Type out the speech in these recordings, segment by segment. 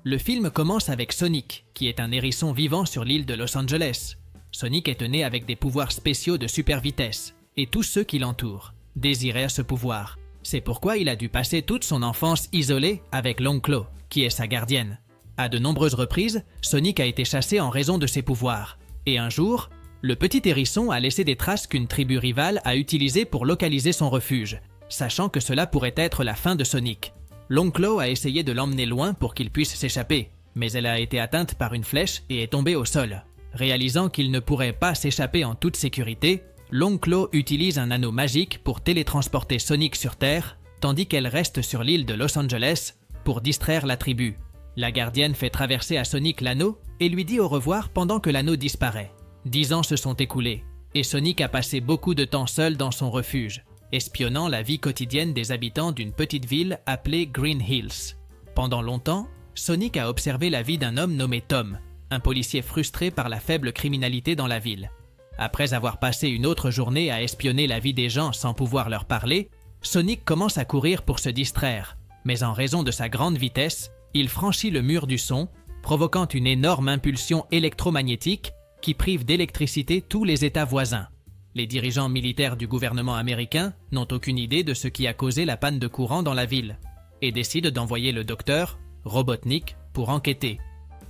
Le film commence avec Sonic, qui est un hérisson vivant sur l'île de Los Angeles. Sonic est né avec des pouvoirs spéciaux de super vitesse, et tous ceux qui l'entourent désiraient ce pouvoir. C'est pourquoi il a dû passer toute son enfance isolé avec Long Claw, qui est sa gardienne. À de nombreuses reprises, Sonic a été chassé en raison de ses pouvoirs. Et un jour, le petit hérisson a laissé des traces qu'une tribu rivale a utilisées pour localiser son refuge, sachant que cela pourrait être la fin de Sonic. Long Claw a essayé de l'emmener loin pour qu'il puisse s'échapper, mais elle a été atteinte par une flèche et est tombée au sol. Réalisant qu'il ne pourrait pas s'échapper en toute sécurité, Long Claw utilise un anneau magique pour télétransporter Sonic sur Terre, tandis qu'elle reste sur l'île de Los Angeles pour distraire la tribu. La gardienne fait traverser à Sonic l'anneau et lui dit au revoir pendant que l'anneau disparaît. 10 ans se sont écoulés, et Sonic a passé beaucoup de temps seul dans son refuge, espionnant la vie quotidienne des habitants d'une petite ville appelée Green Hills. Pendant longtemps, Sonic a observé la vie d'un homme nommé Tom, un policier frustré par la faible criminalité dans la ville. Après avoir passé une autre journée à espionner la vie des gens sans pouvoir leur parler, Sonic commence à courir pour se distraire, mais en raison de sa grande vitesse, il franchit le mur du son, provoquant une énorme impulsion électromagnétique qui prive d'électricité tous les États voisins. Les dirigeants militaires du gouvernement américain n'ont aucune idée de ce qui a causé la panne de courant dans la ville et décident d'envoyer le docteur Robotnik pour enquêter.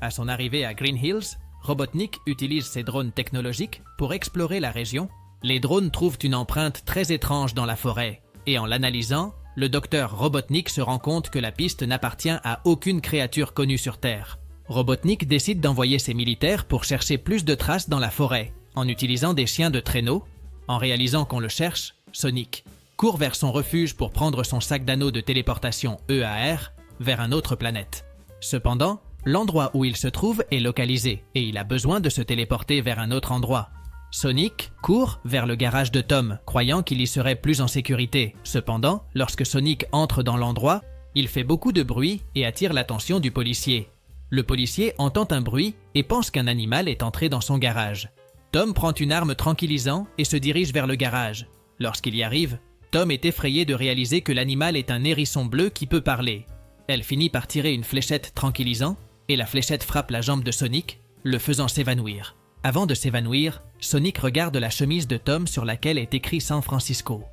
À son arrivée à Green Hills, Robotnik utilise ses drones technologiques pour explorer la région. Les drones trouvent une empreinte très étrange dans la forêt et en l'analysant, le docteur Robotnik se rend compte que la piste n'appartient à aucune créature connue sur Terre. Robotnik décide d'envoyer ses militaires pour chercher plus de traces dans la forêt, en utilisant des chiens de traîneau. En réalisant qu'on le cherche, Sonic court vers son refuge pour prendre son sac d'anneaux de téléportation EAR vers une autre planète. Cependant, l'endroit où il se trouve est localisé et il a besoin de se téléporter vers un autre endroit. Sonic court vers le garage de Tom, croyant qu'il y serait plus en sécurité. Cependant, lorsque Sonic entre dans l'endroit, il fait beaucoup de bruit et attire l'attention du policier. Le policier entend un bruit et pense qu'un animal est entré dans son garage. Tom prend une arme tranquillisant et se dirige vers le garage. Lorsqu'il y arrive, Tom est effrayé de réaliser que l'animal est un hérisson bleu qui peut parler. Elle finit par tirer une fléchette tranquillisant et la fléchette frappe la jambe de Sonic, le faisant s'évanouir. Avant de s'évanouir, Sonic regarde la chemise de Tom sur laquelle est écrit San Francisco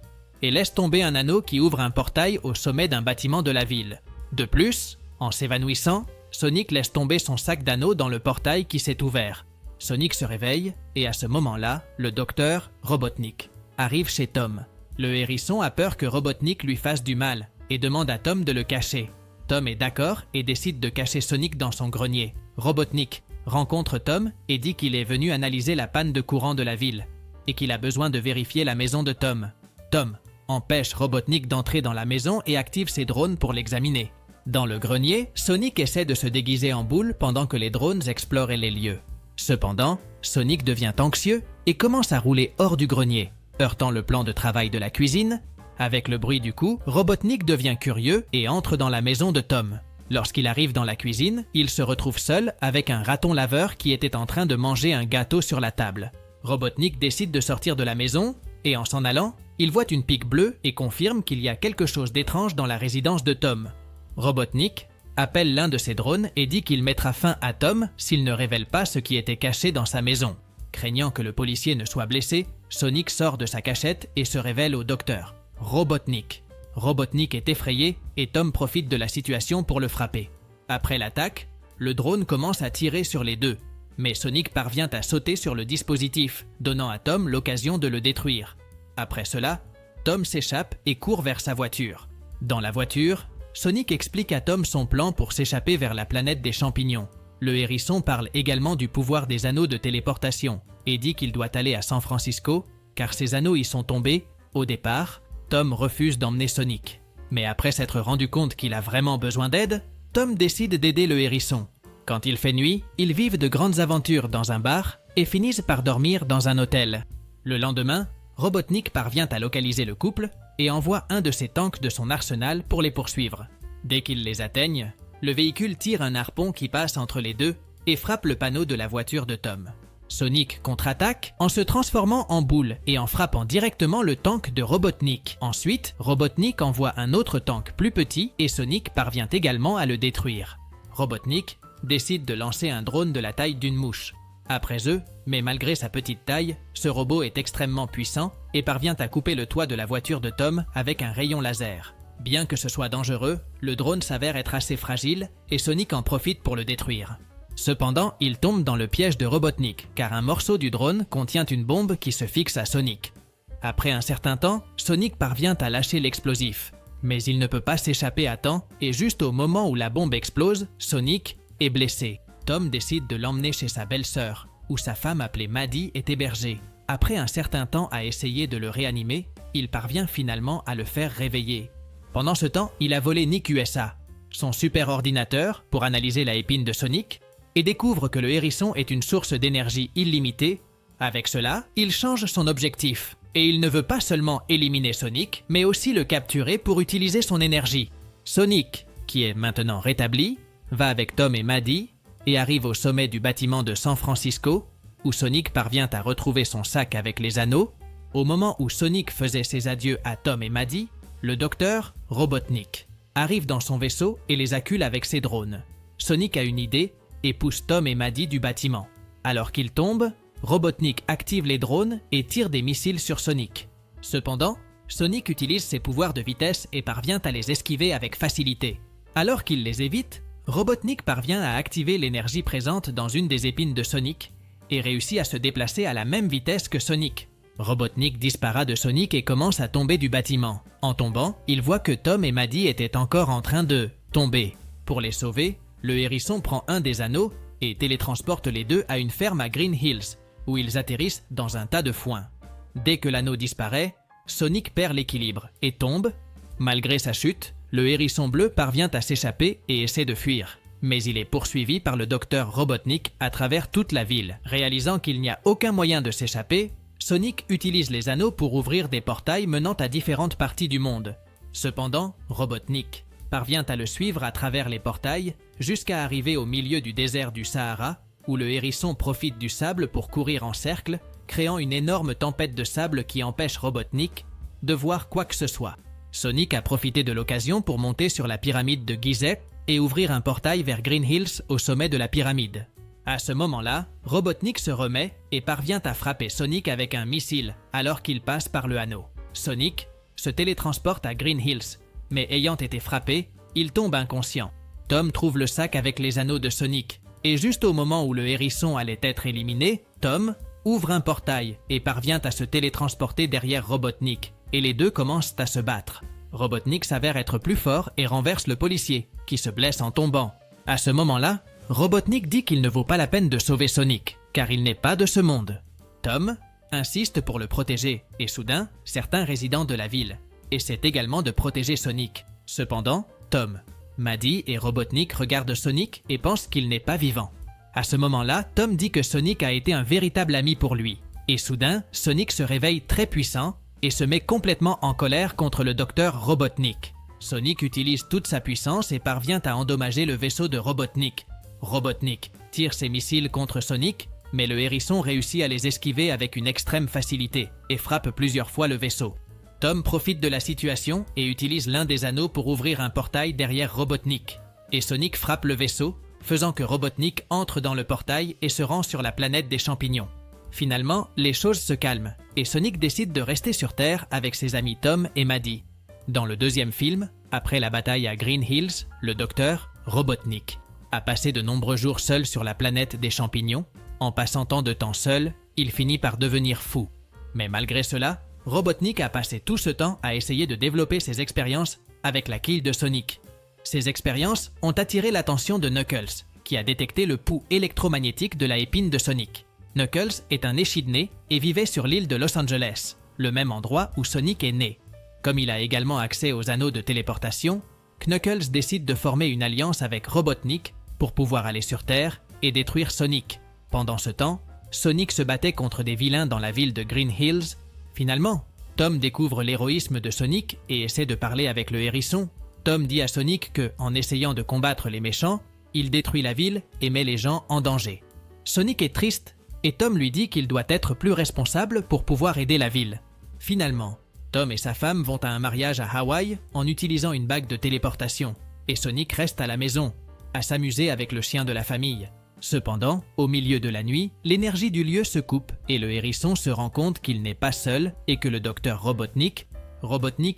et laisse tomber un anneau qui ouvre un portail au sommet d'un bâtiment de la ville. De plus, en s'évanouissant, Sonic laisse tomber son sac d'anneaux dans le portail qui s'est ouvert. Sonic se réveille et à ce moment-là, le docteur Robotnik arrive chez Tom. Le hérisson a peur que Robotnik lui fasse du mal et demande à Tom de le cacher. Tom est d'accord et décide de cacher Sonic dans son grenier. Robotnik rencontre Tom et dit qu'il est venu analyser la panne de courant de la ville et qu'il a besoin de vérifier la maison de Tom. Tom empêche Robotnik d'entrer dans la maison et active ses drones pour l'examiner. Dans le grenier, Sonic essaie de se déguiser en boule pendant que les drones explorent les lieux. Cependant, Sonic devient anxieux et commence à rouler hors du grenier, heurtant le plan de travail de la cuisine. Avec le bruit du coup, Robotnik devient curieux et entre dans la maison de Tom. Lorsqu'il arrive dans la cuisine, il se retrouve seul avec un raton laveur qui était en train de manger un gâteau sur la table. Robotnik décide de sortir de la maison et en s'en allant, il voit une pique bleue et confirme qu'il y a quelque chose d'étrange dans la résidence de Tom. Robotnik appelle l'un de ses drones et dit qu'il mettra fin à Tom s'il ne révèle pas ce qui était caché dans sa maison. Craignant que le policier ne soit blessé, Sonic sort de sa cachette et se révèle au docteur Robotnik. Robotnik est effrayé et Tom profite de la situation pour le frapper. Après l'attaque, le drone commence à tirer sur les deux, mais Sonic parvient à sauter sur le dispositif, donnant à Tom l'occasion de le détruire. Après cela, Tom s'échappe et court vers sa voiture. Dans la voiture, Sonic explique à Tom son plan pour s'échapper vers la planète des champignons. Le hérisson parle également du pouvoir des anneaux de téléportation et dit qu'il doit aller à San Francisco car ses anneaux y sont tombés. Au départ, Tom refuse d'emmener Sonic. Mais après s'être rendu compte qu'il a vraiment besoin d'aide, Tom décide d'aider le hérisson. Quand il fait nuit, ils vivent de grandes aventures dans un bar et finissent par dormir dans un hôtel. Le lendemain, Robotnik parvient à localiser le couple et envoie un de ses tanks de son arsenal pour les poursuivre. Dès qu'ils les atteignent, le véhicule tire un harpon qui passe entre les deux et frappe le panneau de la voiture de Tom. Sonic contre-attaque en se transformant en boule et en frappant directement le tank de Robotnik. Ensuite, Robotnik envoie un autre tank plus petit et Sonic parvient également à le détruire. Robotnik, décide de lancer un drone de la taille d'une mouche. Après eux, mais malgré sa petite taille, ce robot est extrêmement puissant et parvient à couper le toit de la voiture de Tom avec un rayon laser. Bien que ce soit dangereux, le drone s'avère être assez fragile et Sonic en profite pour le détruire. Cependant, il tombe dans le piège de Robotnik car un morceau du drone contient une bombe qui se fixe à Sonic. Après un certain temps, Sonic parvient à lâcher l'explosif. Mais il ne peut pas s'échapper à temps et juste au moment où la bombe explose, Sonic est blessé. Tom décide de l'emmener chez sa belle-sœur, où sa femme appelée Maddie est hébergée. Après un certain temps à essayer de le réanimer, il parvient finalement à le faire réveiller. Pendant ce temps, il a volé Nick USA, son super ordinateur, pour analyser la épine de Sonic, et découvre que le hérisson est une source d'énergie illimitée. Avec cela, il change son objectif, et il ne veut pas seulement éliminer Sonic, mais aussi le capturer pour utiliser son énergie. Sonic, qui est maintenant rétabli, va avec Tom et Maddie, et arrive au sommet du bâtiment de San Francisco, où Sonic parvient à retrouver son sac avec les anneaux. Au moment où Sonic faisait ses adieux à Tom et Maddie, le docteur, Robotnik, arrive dans son vaisseau et les accule avec ses drones. Sonic a une idée et pousse Tom et Maddie du bâtiment. Alors qu'ils tombent, Robotnik active les drones et tire des missiles sur Sonic. Cependant, Sonic utilise ses pouvoirs de vitesse et parvient à les esquiver avec facilité. Alors qu'il les évite, Robotnik parvient à activer l'énergie présente dans une des épines de Sonic et réussit à se déplacer à la même vitesse que Sonic. Robotnik disparaît de Sonic et commence à tomber du bâtiment. En tombant, il voit que Tom et Maddie étaient encore en train de tomber. Pour les sauver, le hérisson prend un des anneaux et télétransporte les deux à une ferme à Green Hills, où ils atterrissent dans un tas de foin. Dès que l'anneau disparaît, Sonic perd l'équilibre et tombe. Malgré sa chute, le hérisson bleu parvient à s'échapper et essaie de fuir. Mais il est poursuivi par le docteur Robotnik à travers toute la ville. Réalisant qu'il n'y a aucun moyen de s'échapper, Sonic utilise les anneaux pour ouvrir des portails menant à différentes parties du monde. Cependant, Robotnik parvient à le suivre à travers les portails jusqu'à arriver au milieu du désert du Sahara, où le hérisson profite du sable pour courir en cercle, créant une énorme tempête de sable qui empêche Robotnik de voir quoi que ce soit. Sonic a profité de l'occasion pour monter sur la pyramide de Gizeh et ouvrir un portail vers Green Hills au sommet de la pyramide. À ce moment-là, Robotnik se remet et parvient à frapper Sonic avec un missile alors qu'il passe par le anneau. Sonic se télétransporte à Green Hills, mais ayant été frappé, il tombe inconscient. Tom trouve le sac avec les anneaux de Sonic, et juste au moment où le hérisson allait être éliminé, Tom ouvre un portail et parvient à se télétransporter derrière Robotnik, et les deux commencent à se battre. Robotnik s'avère être plus fort et renverse le policier, qui se blesse en tombant. À ce moment-là, Robotnik dit qu'il ne vaut pas la peine de sauver Sonic, car il n'est pas de ce monde. Tom insiste pour le protéger, et soudain, certains résidents de la ville essaient également de protéger Sonic. Cependant, Tom, Maddie et Robotnik regardent Sonic et pensent qu'il n'est pas vivant. À ce moment-là, Tom dit que Sonic a été un véritable ami pour lui. Et soudain, Sonic se réveille très puissant et se met complètement en colère contre le docteur Robotnik. Sonic utilise toute sa puissance et parvient à endommager le vaisseau de Robotnik. Robotnik tire ses missiles contre Sonic, mais le hérisson réussit à les esquiver avec une extrême facilité et frappe plusieurs fois le vaisseau. Tom profite de la situation et utilise l'un des anneaux pour ouvrir un portail derrière Robotnik. Et Sonic frappe le vaisseau, faisant que Robotnik entre dans le portail et se rend sur la planète des champignons. Finalement, les choses se calment et Sonic décide de rester sur Terre avec ses amis Tom et Maddie. Dans le deuxième film, après la bataille à Green Hills, le docteur Robotnik a passé de nombreux jours seul sur la planète des champignons. En passant tant de temps seul, il finit par devenir fou. Mais malgré cela, Robotnik a passé tout ce temps à essayer de développer ses expériences avec la quille de Sonic. Ces expériences ont attiré l'attention de Knuckles, qui a détecté le pouls électromagnétique de la épine de Sonic. Knuckles est un échidné et vivait sur l'île de Los Angeles, le même endroit où Sonic est né. Comme il a également accès aux anneaux de téléportation, Knuckles décide de former une alliance avec Robotnik pour pouvoir aller sur Terre et détruire Sonic. Pendant ce temps, Sonic se battait contre des vilains dans la ville de Green Hills. Finalement, Tom découvre l'héroïsme de Sonic et essaie de parler avec le hérisson. Tom dit à Sonic que, en essayant de combattre les méchants, il détruit la ville et met les gens en danger. Sonic est triste et Tom lui dit qu'il doit être plus responsable pour pouvoir aider la ville. Finalement, Tom et sa femme vont à un mariage à Hawaï en utilisant une bague de téléportation et Sonic reste à la maison. à s'amuser avec le chien de la famille. Cependant, au milieu de la nuit, l'énergie du lieu se coupe et le hérisson se rend compte qu'il n'est pas seul et que le docteur Robotnik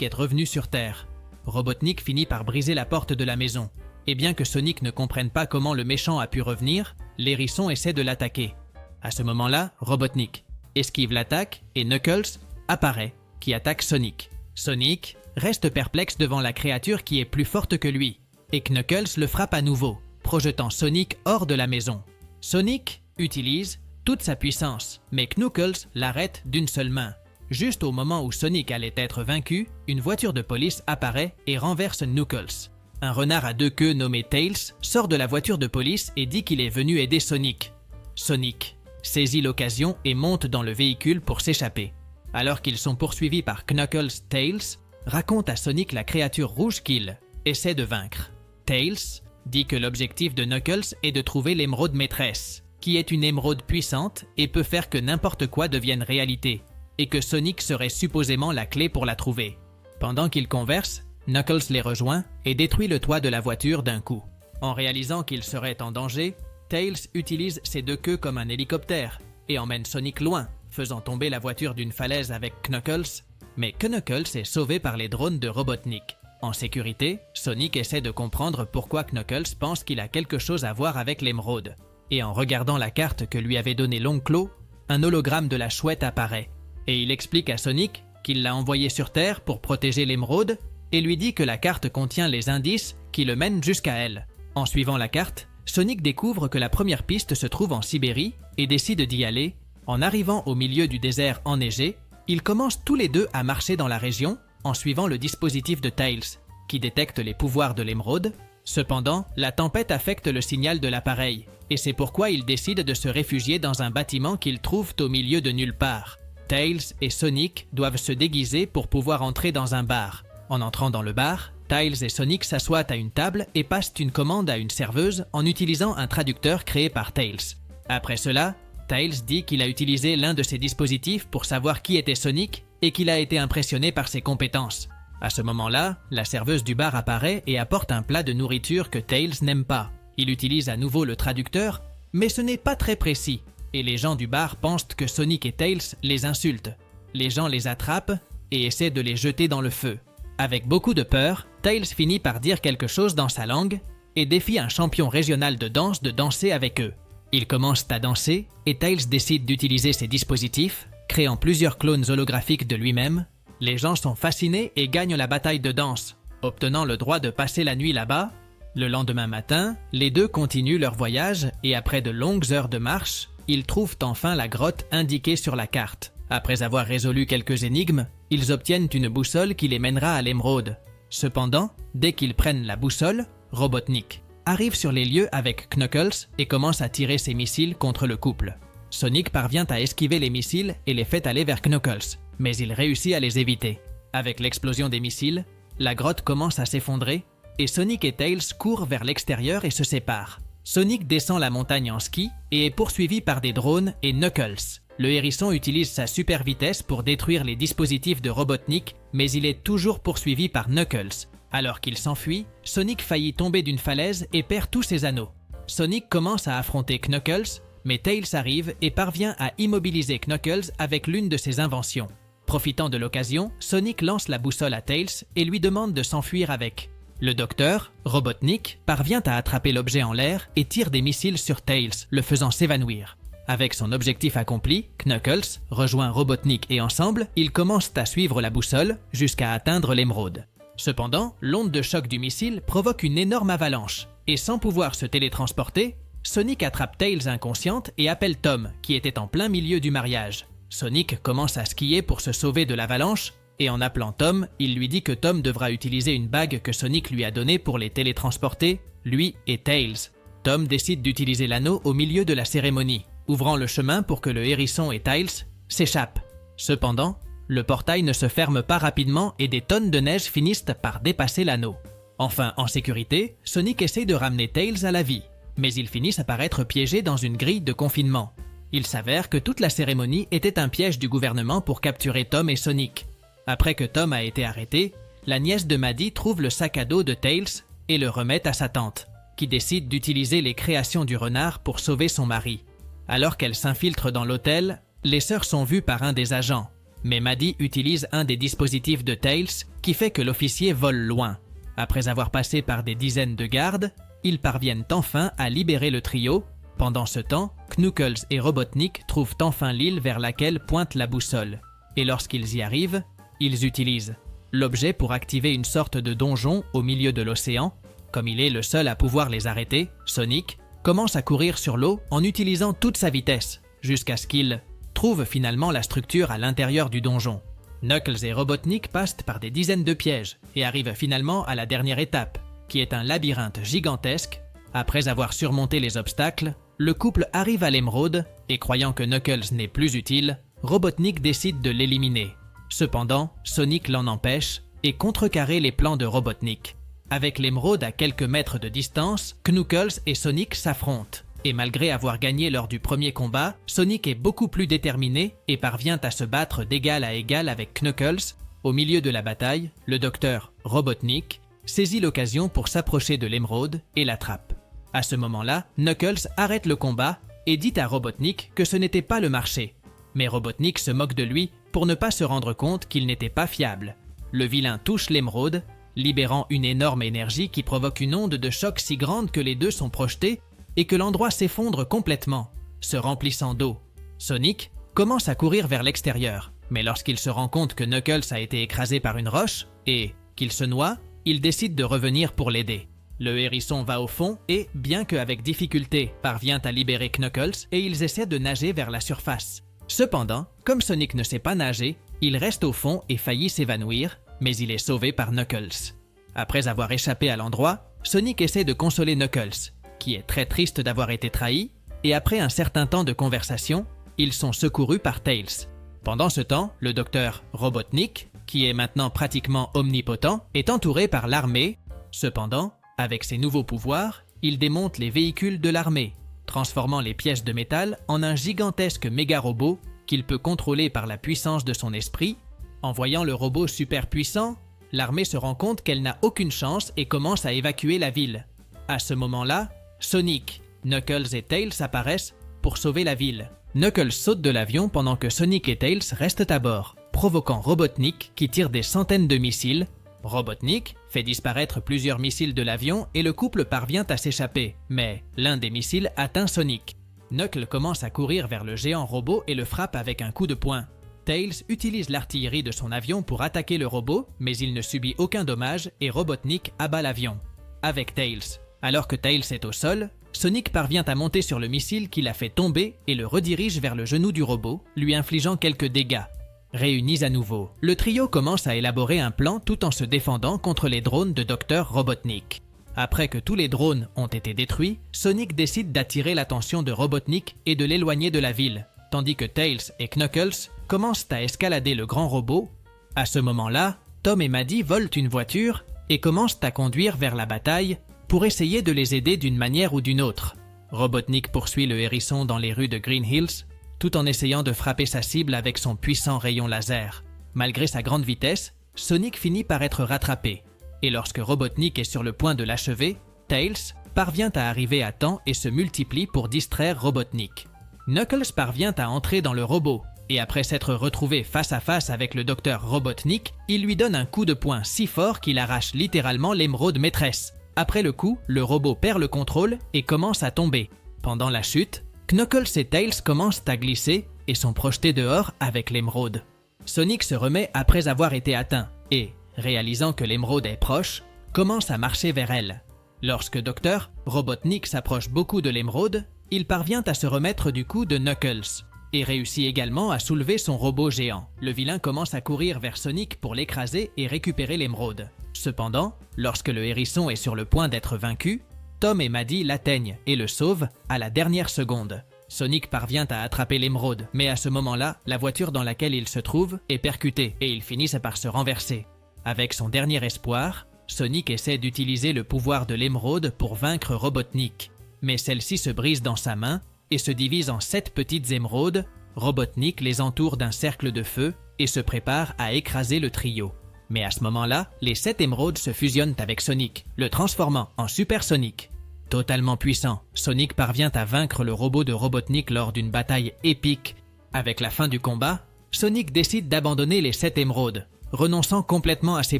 est revenu sur Terre. Robotnik finit par briser la porte de la maison. Et bien que Sonic ne comprenne pas comment le méchant a pu revenir, l'hérisson essaie de l'attaquer. À ce moment-là, Robotnik esquive l'attaque et Knuckles apparaît, qui attaque Sonic. Sonic reste perplexe devant la créature qui est plus forte que lui, et Knuckles le frappe à nouveau, projetant Sonic hors de la maison. Sonic utilise toute sa puissance, mais Knuckles l'arrête d'une seule main. Juste au moment où Sonic allait être vaincu, une voiture de police apparaît et renverse Knuckles. Un renard à deux queues nommé Tails sort de la voiture de police et dit qu'il est venu aider Sonic. Sonic saisit l'occasion et monte dans le véhicule pour s'échapper. Alors qu'ils sont poursuivis par Knuckles, Tails raconte à Sonic la créature rouge qu'il essaie de vaincre. Tails dit que l'objectif de Knuckles est de trouver l'émeraude maîtresse, qui est une émeraude puissante et peut faire que n'importe quoi devienne réalité, et que Sonic serait supposément la clé pour la trouver. Pendant qu'ils conversent, Knuckles les rejoint et détruit le toit de la voiture d'un coup. En réalisant qu'il serait en danger, Tails utilise ses deux queues comme un hélicoptère et emmène Sonic loin, faisant tomber la voiture d'une falaise avec Knuckles, mais Knuckles est sauvé par les drones de Robotnik. En sécurité, Sonic essaie de comprendre pourquoi Knuckles pense qu'il a quelque chose à voir avec l'émeraude. Et en regardant la carte que lui avait donnée l'oncle, un hologramme de la chouette apparaît. Et il explique à Sonic qu'il l'a envoyé sur Terre pour protéger l'émeraude et lui dit que la carte contient les indices qui le mènent jusqu'à elle. En suivant la carte, Sonic découvre que la première piste se trouve en Sibérie et décide d'y aller. En arrivant au milieu du désert enneigé, ils commencent tous les deux à marcher dans la région en suivant le dispositif de Tails, qui détecte les pouvoirs de l'émeraude. Cependant, la tempête affecte le signal de l'appareil, et c'est pourquoi ils décident de se réfugier dans un bâtiment qu'ils trouvent au milieu de nulle part. Tails et Sonic doivent se déguiser pour pouvoir entrer dans un bar. En entrant dans le bar, Tails et Sonic s'assoient à une table et passent une commande à une serveuse en utilisant un traducteur créé par Tails. Après cela, Tails dit qu'il a utilisé l'un de ses dispositifs pour savoir qui était Sonic et qu'il a été impressionné par ses compétences. À ce moment-là, la serveuse du bar apparaît et apporte un plat de nourriture que Tails n'aime pas. Il utilise à nouveau le traducteur, mais ce n'est pas très précis, et les gens du bar pensent que Sonic et Tails les insultent. Les gens les attrapent et essaient de les jeter dans le feu. Avec beaucoup de peur, Tails finit par dire quelque chose dans sa langue et défie un champion régional de danse de danser avec eux. Ils commencent à danser et Tails décide d'utiliser ses dispositifs, créant plusieurs clones holographiques de lui-même. Les gens sont fascinés et gagnent la bataille de danse, obtenant le droit de passer la nuit là-bas. Le lendemain matin, les deux continuent leur voyage et après de longues heures de marche, ils trouvent enfin la grotte indiquée sur la carte. Après avoir résolu quelques énigmes, ils obtiennent une boussole qui les mènera à l'émeraude. Cependant, dès qu'ils prennent la boussole, Robotnik arrive sur les lieux avec Knuckles et commence à tirer ses missiles contre le couple. Sonic parvient à esquiver les missiles et les fait aller vers Knuckles, mais il réussit à les éviter. Avec l'explosion des missiles, la grotte commence à s'effondrer et Sonic et Tails courent vers l'extérieur et se séparent. Sonic descend la montagne en ski et est poursuivi par des drones et Knuckles. Le hérisson utilise sa super vitesse pour détruire les dispositifs de Robotnik, mais il est toujours poursuivi par Knuckles. Alors qu'il s'enfuit, Sonic faillit tomber d'une falaise et perd tous ses anneaux. Sonic commence à affronter Knuckles, mais Tails arrive et parvient à immobiliser Knuckles avec l'une de ses inventions. Profitant de l'occasion, Sonic lance la boussole à Tails et lui demande de s'enfuir avec. Le docteur, Robotnik, parvient à attraper l'objet en l'air et tire des missiles sur Tails, le faisant s'évanouir. Avec son objectif accompli, Knuckles rejoint Robotnik et ensemble, ils commencent à suivre la boussole jusqu'à atteindre l'émeraude. Cependant, l'onde de choc du missile provoque une énorme avalanche, et sans pouvoir se télétransporter, Sonic attrape Tails inconsciente et appelle Tom, qui était en plein milieu du mariage. Sonic commence à skier pour se sauver de l'avalanche, et en appelant Tom, il lui dit que Tom devra utiliser une bague que Sonic lui a donnée pour les télétransporter, lui et Tails. Tom décide d'utiliser l'anneau au milieu de la cérémonie, ouvrant le chemin pour que le hérisson et Tails s'échappent. Cependant, le portail ne se ferme pas rapidement et des tonnes de neige finissent par dépasser l'anneau. Enfin, en sécurité, Sonic essaie de ramener Tails à la vie, mais ils finissent par être piégés dans une grille de confinement. Il s'avère que toute la cérémonie était un piège du gouvernement pour capturer Tom et Sonic. Après que Tom a été arrêté, la nièce de Maddie trouve le sac à dos de Tails et le remet à sa tante. qui décide d'utiliser les créations du renard pour sauver son mari. Alors qu'elle s'infiltre dans l'hôtel, les sœurs sont vues par un des agents, mais Maddie utilise un des dispositifs de Tails qui fait que l'officier vole loin. Après avoir passé par des dizaines de gardes, ils parviennent enfin à libérer le trio. Pendant ce temps, Knuckles et Robotnik trouvent enfin l'île vers laquelle pointe la boussole. Et lorsqu'ils y arrivent, ils utilisent l'objet pour activer une sorte de donjon au milieu de l'océan. Comme il est le seul à pouvoir les arrêter, Sonic commence à courir sur l'eau en utilisant toute sa vitesse, jusqu'à ce qu'il trouve finalement la structure à l'intérieur du donjon. Knuckles et Robotnik passent par des dizaines de pièges et arrivent finalement à la dernière étape, qui est un labyrinthe gigantesque. Après avoir surmonté les obstacles, le couple arrive à l'émeraude et croyant que Knuckles n'est plus utile, Robotnik décide de l'éliminer. Cependant, Sonic l'en empêche et contrecarre les plans de Robotnik. Avec l'émeraude à quelques mètres de distance, Knuckles et Sonic s'affrontent. Et malgré avoir gagné lors du premier combat, Sonic est beaucoup plus déterminé et parvient à se battre d'égal à égal avec Knuckles. Au milieu de la bataille, le docteur Robotnik saisit l'occasion pour s'approcher de l'émeraude et l'attrape. À ce moment-là, Knuckles arrête le combat et dit à Robotnik que ce n'était pas le marché. Mais Robotnik se moque de lui pour ne pas se rendre compte qu'il n'était pas fiable. Le vilain touche l'émeraude, libérant une énorme énergie qui provoque une onde de choc si grande que les deux sont projetés et que l'endroit s'effondre complètement, se remplissant d'eau. Sonic commence à courir vers l'extérieur, mais lorsqu'il se rend compte que Knuckles a été écrasé par une roche et qu'il se noie, il décide de revenir pour l'aider. Le hérisson va au fond et, bien qu'avec difficulté, parvient à libérer Knuckles et ils essaient de nager vers la surface. Cependant, comme Sonic ne sait pas nager, il reste au fond et faillit s'évanouir, mais il est sauvé par Knuckles. Après avoir échappé à l'endroit, Sonic essaie de consoler Knuckles, qui est très triste d'avoir été trahi, et après un certain temps de conversation, ils sont secourus par Tails. Pendant ce temps, le docteur Robotnik, qui est maintenant pratiquement omnipotent, est entouré par l'armée. Cependant, avec ses nouveaux pouvoirs, il démonte les véhicules de l'armée, transformant les pièces de métal en un gigantesque méga-robot qu'il peut contrôler par la puissance de son esprit. En voyant le robot super puissant, l'armée se rend compte qu'elle n'a aucune chance et commence à évacuer la ville. À ce moment-là, Sonic, Knuckles et Tails apparaissent pour sauver la ville. Knuckles saute de l'avion pendant que Sonic et Tails restent à bord, provoquant Robotnik qui tire des centaines de missiles. Robotnik fait disparaître plusieurs missiles de l'avion et le couple parvient à s'échapper, mais l'un des missiles atteint Sonic. Knuckles commence à courir vers le géant robot et le frappe avec un coup de poing. Tails utilise l'artillerie de son avion pour attaquer le robot, mais il ne subit aucun dommage et Robotnik abat l'avion. Avec Tails. Alors que Tails est au sol, Sonic parvient à monter sur le missile qui l'a fait tomber et le redirige vers le genou du robot, lui infligeant quelques dégâts. Réunis à nouveau, le trio commence à élaborer un plan tout en se défendant contre les drones de Dr Robotnik. Après que tous les drones ont été détruits, Sonic décide d'attirer l'attention de Robotnik et de l'éloigner de la ville, tandis que Tails et Knuckles commencent à escalader le grand robot. À ce moment-là, Tom et Maddie volent une voiture et commencent à conduire vers la bataille pour essayer de les aider d'une manière ou d'une autre. Robotnik poursuit le hérisson dans les rues de Green Hills, tout en essayant de frapper sa cible avec son puissant rayon laser. Malgré sa grande vitesse, Sonic finit par être rattrapé. Et lorsque Robotnik est sur le point de l'achever, Tails parvient à arriver à temps et se multiplie pour distraire Robotnik. Knuckles parvient à entrer dans le robot, et après s'être retrouvé face à face avec le docteur Robotnik, il lui donne un coup de poing si fort qu'il arrache littéralement l'émeraude maîtresse. Après le coup, le robot perd le contrôle et commence à tomber. Pendant la chute, Knuckles et Tails commencent à glisser et sont projetés dehors avec l'émeraude. Sonic se remet après avoir été atteint et, réalisant que l'émeraude est proche, commence à marcher vers elle. Lorsque Dr Robotnik s'approche beaucoup de l'émeraude, il parvient à se remettre du coup de Knuckles et réussit également à soulever son robot géant. Le vilain commence à courir vers Sonic pour l'écraser et récupérer l'émeraude. Cependant, lorsque le hérisson est sur le point d'être vaincu, Tom et Maddie l'atteignent et le sauvent à la dernière seconde. Sonic parvient à attraper l'émeraude, mais à ce moment-là, la voiture dans laquelle il se trouve est percutée et ils finissent par se renverser. Avec son dernier espoir, Sonic essaie d'utiliser le pouvoir de l'émeraude pour vaincre Robotnik. Mais celle-ci se brise dans sa main et se divise en 7 petites émeraudes. Robotnik les entoure d'un cercle de feu et se prépare à écraser le trio. Mais à ce moment-là, les 7 émeraudes se fusionnent avec Sonic, le transformant en Super Sonic. Totalement puissant, Sonic parvient à vaincre le robot de Robotnik lors d'une bataille épique. Avec la fin du combat, Sonic décide d'abandonner les 7 émeraudes, renonçant complètement à ses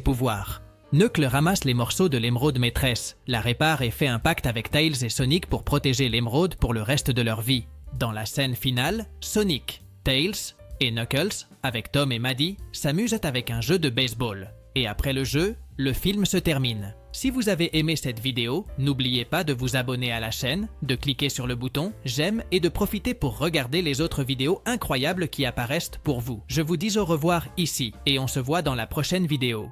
pouvoirs. Knuckles ramasse les morceaux de l'émeraude maîtresse, la répare et fait un pacte avec Tails et Sonic pour protéger l'émeraude pour le reste de leur vie. Dans la scène finale, Sonic, Tails et Knuckles, avec Tom et Maddie, s'amusent avec un jeu de baseball. Et après le jeu, le film se termine. Si vous avez aimé cette vidéo, n'oubliez pas de vous abonner à la chaîne, de cliquer sur le bouton j'aime et de profiter pour regarder les autres vidéos incroyables qui apparaissent pour vous. Je vous dis au revoir ici et on se voit dans la prochaine vidéo.